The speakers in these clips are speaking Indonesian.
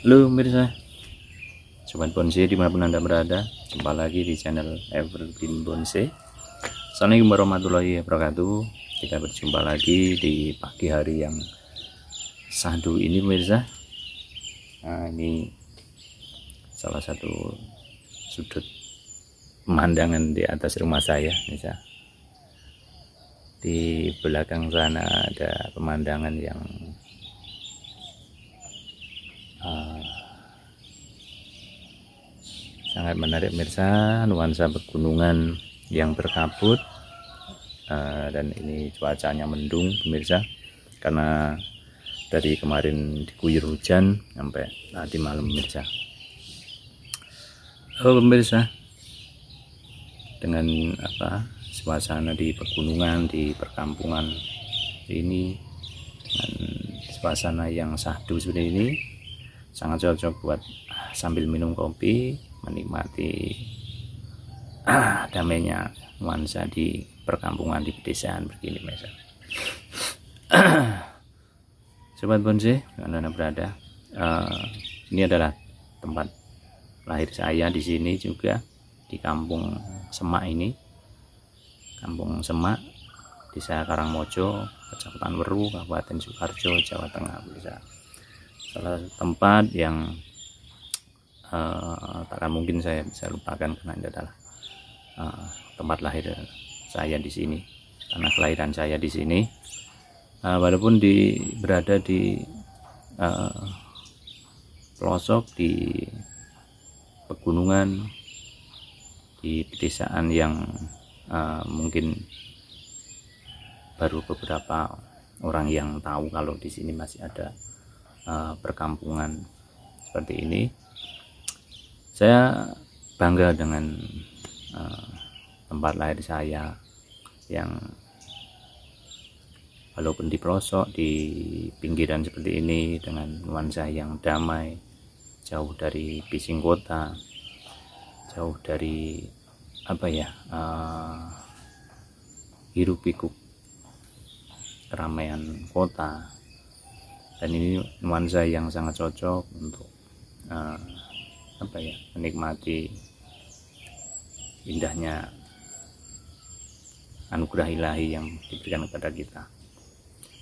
Halo pemirsa, sobat bonsai dimanapun anda berada, jumpa lagi di channel Evergreen Bonsai. Assalamualaikum warahmatullahi wabarakatuh. Kita berjumpa lagi di pagi hari yang sahdu ini pemirsa. Nah, ini salah satu sudut pemandangan di atas rumah saya pemirsa. Di belakang sana ada pemandangan yang sangat menarik pemirsa, nuansa pegunungan yang berkabut, dan ini cuacanya mendung pemirsa, karena dari kemarin diguyur hujan sampai tadi malam pemirsa. Oh pemirsa, dengan suasana di pegunungan, di perkampungan ini, dengan suasana yang sahdu seperti ini, sangat cocok buat sambil minum kopi, menikmati damainya nuansa di perkampungan, di pedesaan begini pemirsa. Sobat bonsai, anda berada, ini adalah tempat lahir saya di sini juga, di Kampung Semak ini, Kampung Semak, Desa Karangmojo, Kecamatan Weru, Kabupaten Sukoharjo, Jawa Tengah pemirsa. Salah satu tempat yang takkan mungkin saya bisa lupakan, karena ini adalah tempat lahir saya di sini, tanah kelahiran saya di sini. Walaupun berada di pelosok, di pegunungan, di pedesaan yang mungkin baru beberapa orang yang tahu kalau di sini masih ada perkampungan seperti ini. Saya bangga dengan tempat lahir saya yang walaupun di pelosok, di pinggiran seperti ini, dengan nuansa yang damai, jauh dari bising kota, jauh dari hiruk pikuk keramaian kota, dan ini nuansa yang sangat cocok untuk menikmati indahnya anugerah ilahi yang diberikan kepada kita.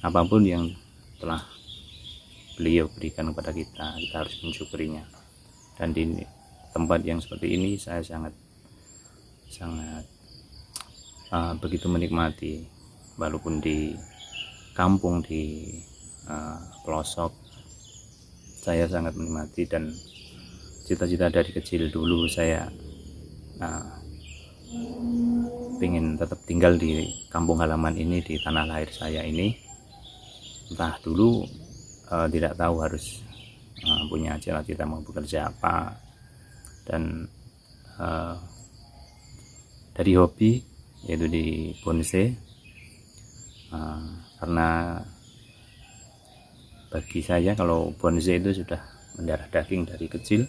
Apapun yang telah beliau berikan kepada kita, kita harus mensyukurinya. Dan di tempat yang seperti ini saya sangat begitu menikmati, walaupun di kampung, di pelosok, saya sangat menikmati. Dan cita-cita dari kecil dulu saya ingin tetap tinggal di kampung halaman ini, di tanah lahir saya ini. Entah dulu tidak tahu harus punya cita-cita mau bekerja apa, dan dari hobi, yaitu di bonsai, karena bagi saya kalau bonsai itu sudah mendarah daging dari kecil.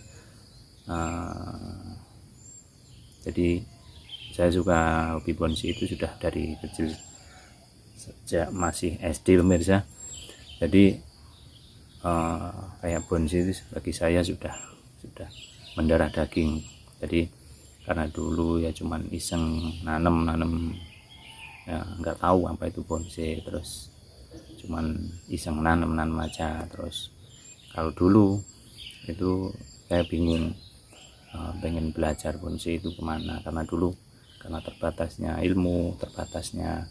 Jadi saya suka hobi bonsai itu sudah dari kecil, sejak masih SD pemirsa. Jadi kayak bonsai itu bagi saya sudah mendarah daging. Jadi karena dulu ya cuman iseng nanem ya, nggak tahu apa itu bonsai, terus cuman iseng nanem aja. Terus kalau dulu itu saya bingung, pengen belajar bonsai itu kemana, karena dulu karena terbatasnya ilmu, terbatasnya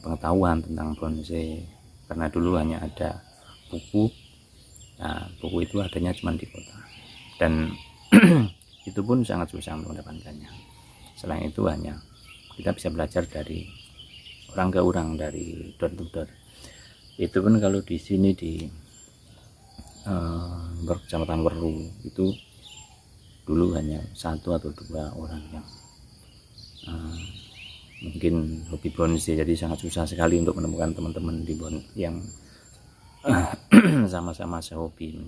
pengetahuan tentang bonsai, karena dulu hanya ada buku. Nah, buku itu adanya cuma di kota, dan itu pun sangat susah untuk mendapatkannya. Selain itu hanya kita bisa belajar dari orang ke orang, dari door to door. Itu pun kalau di sini di Kecamatan Weru itu dulu hanya 1 atau 2 orang yang mungkin hobi bonsai. Jadi sangat susah sekali untuk menemukan teman-teman di yang sama-sama sehobi.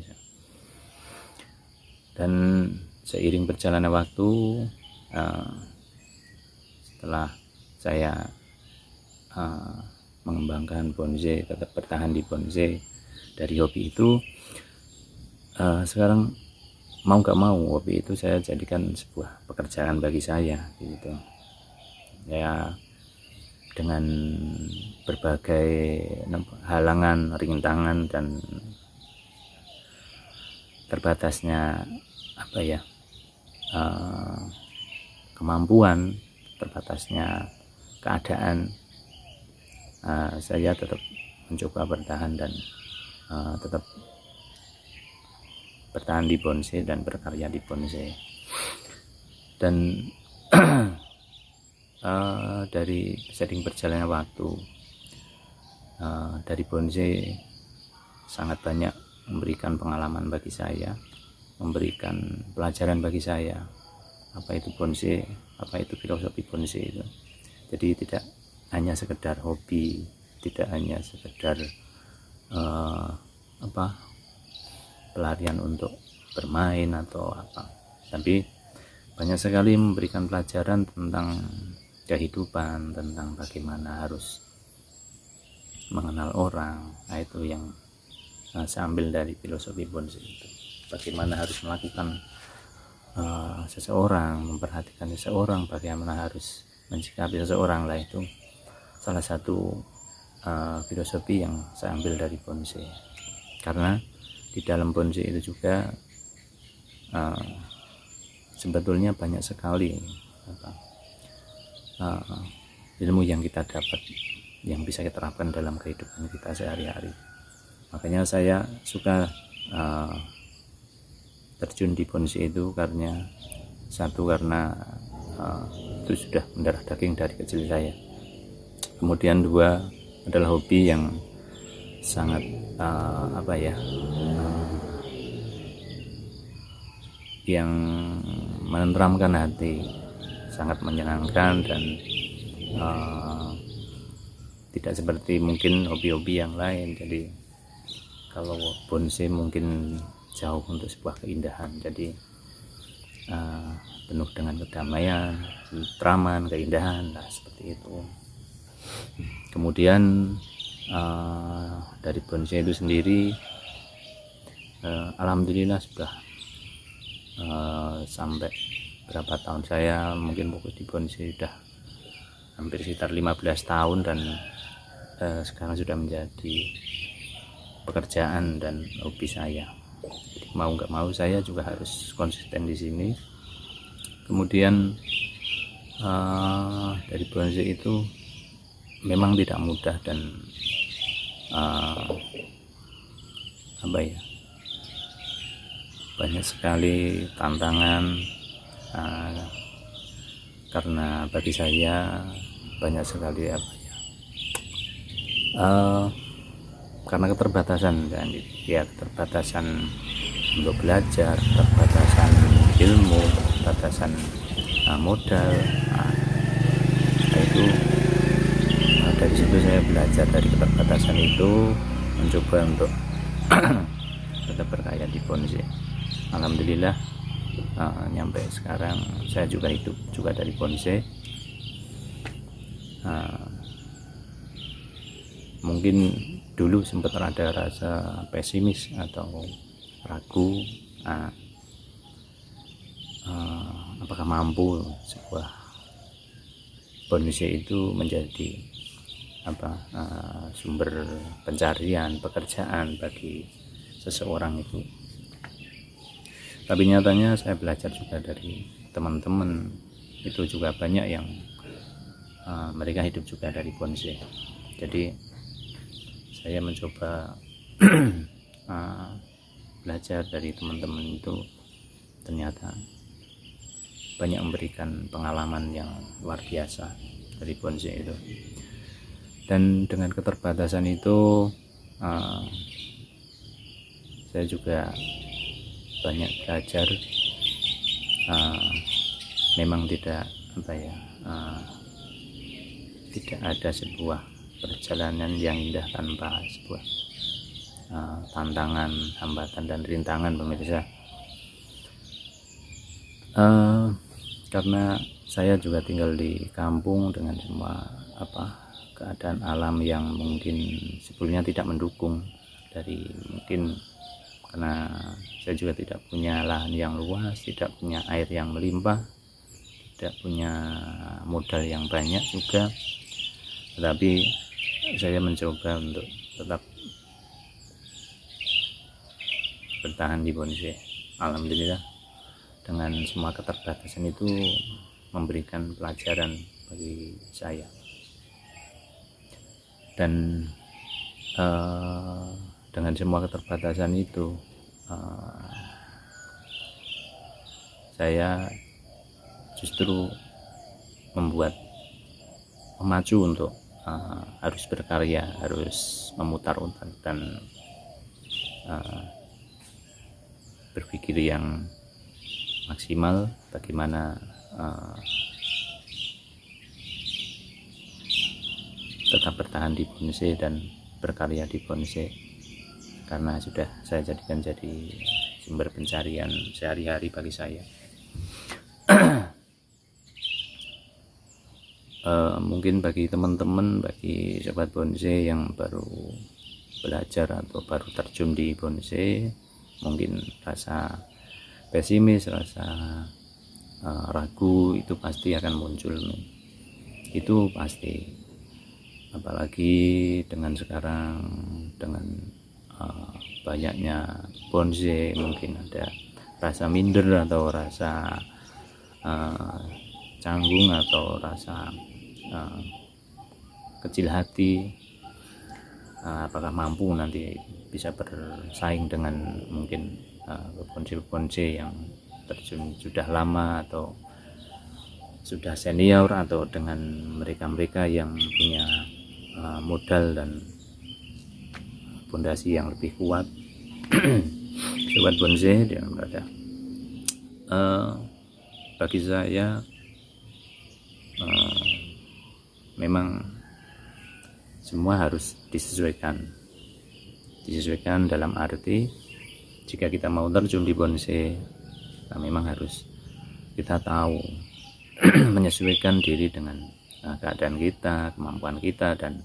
Dan seiring berjalannya waktu, setelah saya mengembangkan bonsai, tetap bertahan di bonsai dari hobi itu, sekarang mau nggak mau hobi itu saya jadikan sebuah pekerjaan bagi saya gitu ya, dengan berbagai halangan, rintangan, dan terbatasnya apa ya, kemampuan, terbatasnya keadaan, saya tetap mencoba bertahan dan tetap bertahan di bonsai dan berkarya di bonsai. Dan dari sering berjalannya waktu, dari bonsai sangat banyak memberikan pengalaman bagi saya, memberikan pelajaran bagi saya, apa itu bonsai, apa itu filosofi bonsai itu. Jadi tidak hanya sekedar hobi, tidak hanya sekedar pelarian untuk bermain atau apa, tapi banyak sekali memberikan pelajaran tentang kehidupan, tentang bagaimana harus mengenal orang. Nah, itu yang saya ambil dari filosofi bonsai itu, bagaimana harus melakukan seseorang, memperhatikan seseorang, bagaimana harus mensikapi seseorang lah. Itu salah satu filosofi yang saya ambil dari bonsai, karena di dalam bonsai itu juga sebetulnya banyak sekali ilmu yang kita dapat, yang bisa kita terapkan dalam kehidupan kita sehari-hari. Makanya saya suka terjun di bonsai itu karena itu sudah mendarah daging dari kecil saya. Kemudian dua adalah hobi yang sangat yang menenteramkan hati, sangat menyenangkan, dan tidak seperti mungkin hobi-hobi yang lain. Jadi kalau bonsai mungkin jauh untuk sebuah keindahan, jadi penuh dengan kedamaian, ketentraman, keindahan, nah seperti itu. Kemudian dari bonsai itu sendiri, alhamdulillah sudah sampai berapa tahun saya mungkin fokus di bonsai, sudah hampir sekitar 15 tahun, dan sekarang sudah menjadi pekerjaan dan hobi saya. Jadi mau nggak mau saya juga harus konsisten di sini. Kemudian dari bonsai itu memang tidak mudah, dan banyak sekali tantangan, karena bagi saya banyak sekali karena keterbatasan, dan ya keterbatasan untuk belajar, keterbatasan ilmu, keterbatasan modal. Itu dari situ saya belajar, dari keterbatasan itu mencoba untuk tetap berkarya di bonsai. Alhamdulillah nyampe sekarang saya juga hidup juga dari bonsai. Mungkin dulu sempat ada rasa pesimis atau ragu, apakah mampu sebuah bonsai itu menjadi sumber pencarian pekerjaan bagi seseorang itu. Tapi nyatanya saya belajar juga dari teman-teman, itu juga banyak yang mereka hidup juga dari bonsai. Jadi saya mencoba belajar dari teman-teman itu, ternyata banyak memberikan pengalaman yang luar biasa dari bonsai itu. Dan dengan keterbatasan itu saya juga banyak belajar. Memang tidak tidak ada sebuah perjalanan yang indah tanpa sebuah tantangan, hambatan, dan rintangan, pemirsa. Karena saya juga tinggal di kampung dengan semua keadaan alam yang mungkin sebelumnya tidak mendukung, dari mungkin karena saya juga tidak punya lahan yang luas, tidak punya air yang melimpah, tidak punya modal yang banyak juga, tetapi saya mencoba untuk tetap bertahan di bonsai. Alhamdulillah dengan semua keterbatasan itu memberikan pelajaran bagi saya, dan dengan semua keterbatasan itu saya justru memacu untuk harus berkarya, harus memutar-utar dan berpikir yang maksimal bagaimana tetap bertahan di bonsai dan berkarya di bonsai, karena sudah saya jadikan jadi sumber pencarian sehari-hari bagi saya. Mungkin bagi teman-teman, bagi sobat bonsai yang baru belajar atau baru terjun di bonsai, mungkin rasa pesimis, rasa ragu itu pasti akan muncul nih. Itu pasti, apalagi dengan sekarang dengan banyaknya bonsai, mungkin ada rasa minder atau rasa canggung atau rasa kecil hati, apakah mampu nanti bisa bersaing dengan mungkin bonsai yang terjun sudah lama atau sudah senior, atau dengan mereka-mereka yang punya modal dan fondasi yang lebih kuat. Sobat bonsai yang berada, bagi saya memang semua harus disesuaikan dalam arti, jika kita mau terjun di bonsai, memang harus kita tahu menyesuaikan diri dengan keadaan kita, kemampuan kita, dan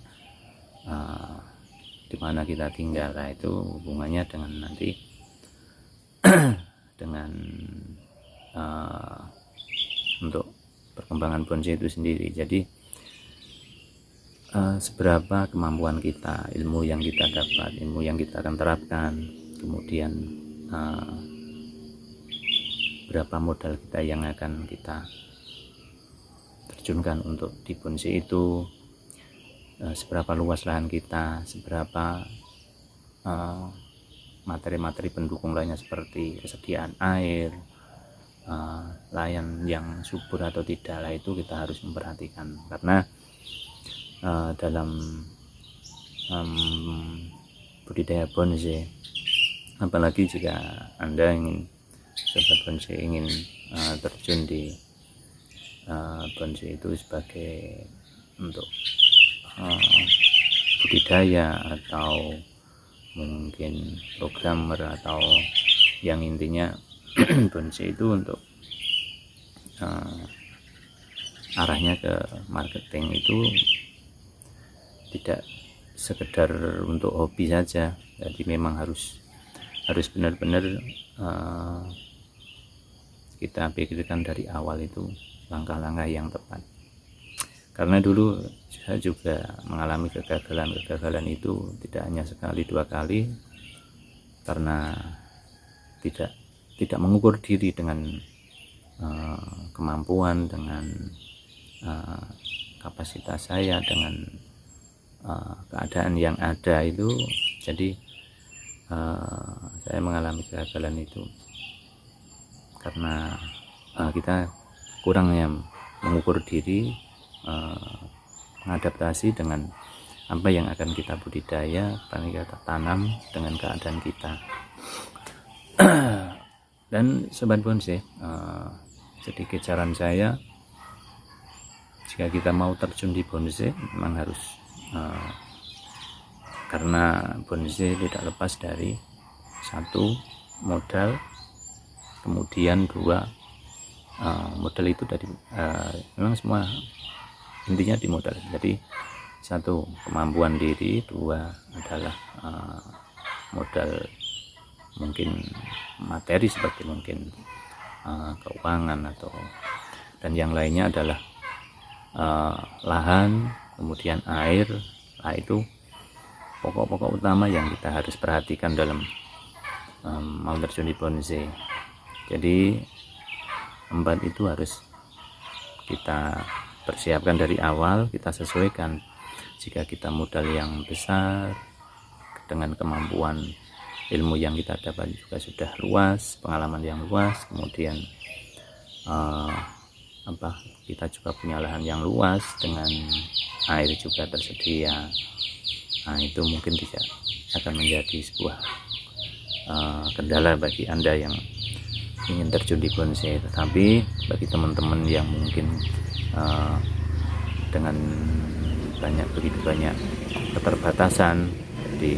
di mana kita tinggal. Nah, itu hubungannya dengan nanti dengan untuk perkembangan bonsai itu sendiri. Jadi seberapa kemampuan kita, ilmu yang kita dapat, ilmu yang kita akan terapkan, kemudian berapa modal kita yang akan kita terjunkan untuk di bonsai itu, seberapa luas lahan kita, seberapa materi-materi pendukung lainnya seperti kesediaan air, layan yang subur atau tidak. Lah itu kita harus memperhatikan, karena dalam budidaya bonsai, apalagi jika Anda ingin, sobat bonsai ingin terjun di bonsai itu sebagai untuk budidaya atau mungkin programmer, atau yang intinya bonsai itu untuk arahnya ke marketing, itu tidak sekedar untuk hobi saja. Jadi memang harus benar-benar kita pikirkan dari awal itu langkah-langkah yang tepat. Karena dulu saya juga mengalami kegagalan itu tidak hanya sekali dua kali, karena tidak mengukur diri dengan kemampuan, dengan kapasitas saya, dengan keadaan yang ada itu. Jadi saya mengalami kegagalan itu karena kita kurangnya mengukur diri, mengadaptasi dengan apa yang akan kita budidaya, apa yang kita tanam dengan keadaan kita. Dan sobat bonsai, sedikit saran saya, jika kita mau terjun di bonsai memang harus, karena bonsai tidak lepas dari satu, modal, kemudian dua, modal itu dari memang semua intinya di modal. Jadi satu, kemampuan diri, dua adalah modal mungkin mungkin materi seperti mungkin keuangan atau dan yang lainnya adalah lahan, kemudian air. Nah, itu pokok-pokok utama yang kita harus perhatikan dalam mau terjun di bonsai. Jadi 4 itu harus kita persiapkan dari awal, kita sesuaikan. Jika kita modal yang besar dengan kemampuan ilmu yang kita dapat juga sudah luas, pengalaman yang luas, kemudian kita juga punya lahan yang luas dengan air juga tersedia. Nah, itu mungkin tidak akan menjadi sebuah kendala bagi Anda yang ingin terjun di bonsai. Tetapi bagi teman-teman yang mungkin dengan begitu banyak keterbatasan, jadi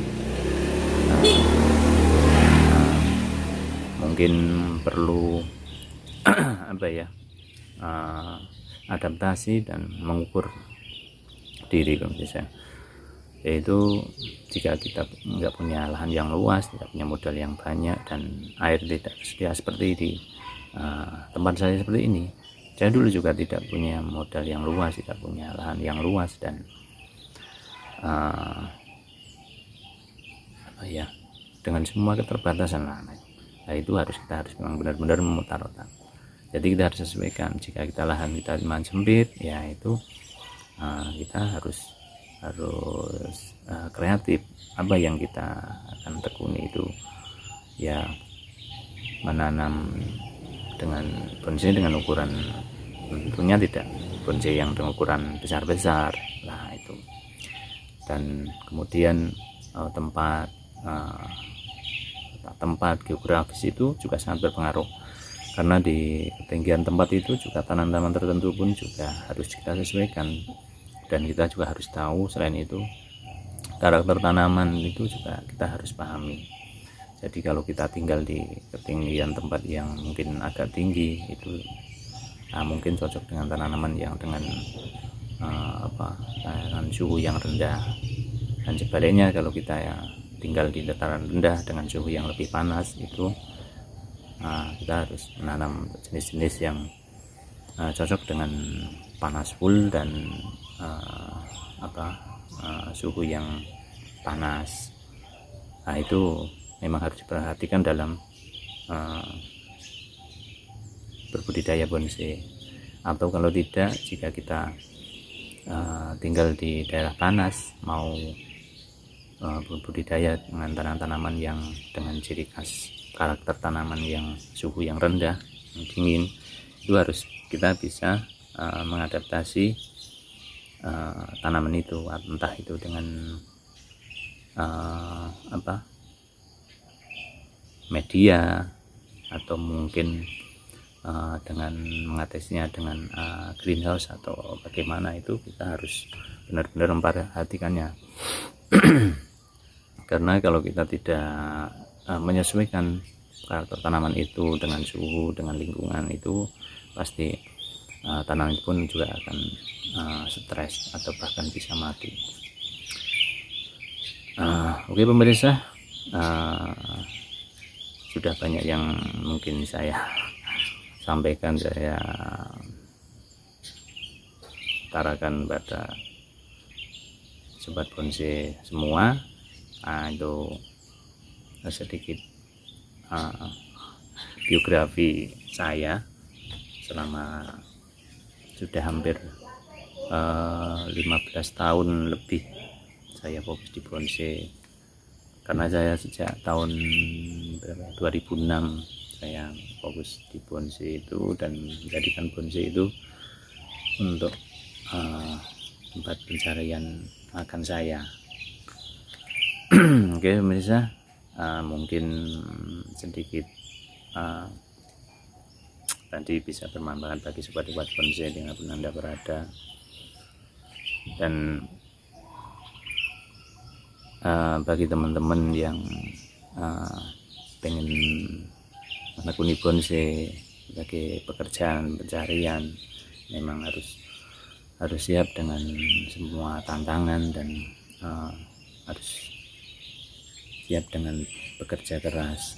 mungkin perlu adaptasi dan mengukur diri, kalau bisa, yaitu jika kita nggak punya lahan yang luas, tidak punya modal yang banyak, dan air tidak tersedia seperti di tempat saya seperti ini. Saya dulu juga tidak punya modal yang luas, tidak punya lahan yang luas, dan dengan semua keterbatasan lah. Nah, itu kita harus memang benar-benar memutar otak. Jadi kita harus sesuaikan. Jika kita lahan kita cuma sempit, ya itu kita harus kreatif. Apa yang kita akan tekuni itu ya menanam dengan bonsai dengan ukuran, tentunya tidak bonsai yang dengan ukuran besar-besar lah itu. Dan kemudian tempat geografis itu juga sangat berpengaruh, karena di ketinggian tempat itu juga tanaman tertentu pun juga harus kita sesuaikan, dan kita juga harus tahu selain itu karakter tanaman itu juga kita harus pahami. Jadi kalau kita tinggal di ketinggian tempat yang mungkin agak tinggi itu mungkin cocok dengan tanaman yang dengan suhu yang rendah, dan sebaliknya kalau kita tinggal di dataran rendah dengan suhu yang lebih panas, itu kita harus menanam jenis-jenis yang cocok dengan panas full dan suhu yang panas. Nah, itu memang harus diperhatikan dalam berbudidaya bonsai. Atau kalau tidak, jika kita tinggal di daerah panas, mau berbudidaya dengan tanaman yang dengan ciri khas karakter tanaman yang suhu yang rendah, yang dingin, itu harus kita bisa mengadaptasi tanaman itu, entah itu dengan media, atau mungkin dengan mengatasinya dengan greenhouse atau bagaimana, itu kita harus benar-benar memperhatikannya. Karena kalau kita tidak menyesuaikan karakter tanaman itu dengan suhu, dengan lingkungan, itu pasti tanaman pun juga akan stres atau bahkan bisa mati. Oke pemirsa, sudah banyak yang mungkin saya sampaikan, saya utarakan pada sobat bonsai semua. Itu sedikit biografi saya selama sudah hampir 15 tahun lebih saya fokus di bonsai, karena saya sejak tahun 2006 saya fokus di bonsai itu, dan menjadikan bonsai itu untuk tempat pencarian makan saya. Oke pemirsa, mungkin sedikit tadi bisa bermanfaat bagi sobat-sobat bonsai dimanapun Anda berada. Dan bagi teman-teman yang pengen menekuni bonsai sebagai pekerjaan pencarian, memang harus siap dengan semua tantangan, dan harus siap dengan bekerja keras.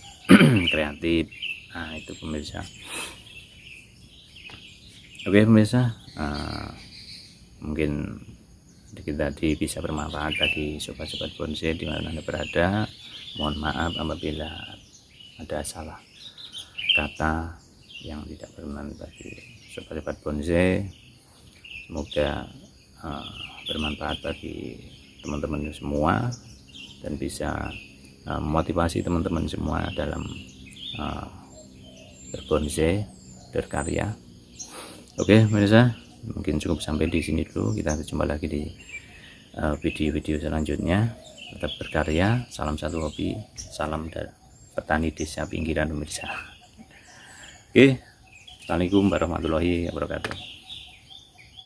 kreatif. Nah itu pemirsa. Oke pemirsa, mungkin sedikit tadi bisa bermanfaat bagi sobat-sobat bonsai di mana Anda berada. Mohon maaf apabila ada salah kata yang tidak berkenan bagi sobat-sobat bonsai. Semoga bermanfaat bagi teman-teman semua dan bisa memotivasi teman-teman semua dalam berbonsai, berkarya. Oke pemirsa, mungkin cukup sampai di sini dulu. Kita berjumpa lagi di video-video selanjutnya. Tetap berkarya, salam satu hobi, salam dari petani desa pinggiran pemirsa. Oke, assalamualaikum warahmatullahi wabarakatuh.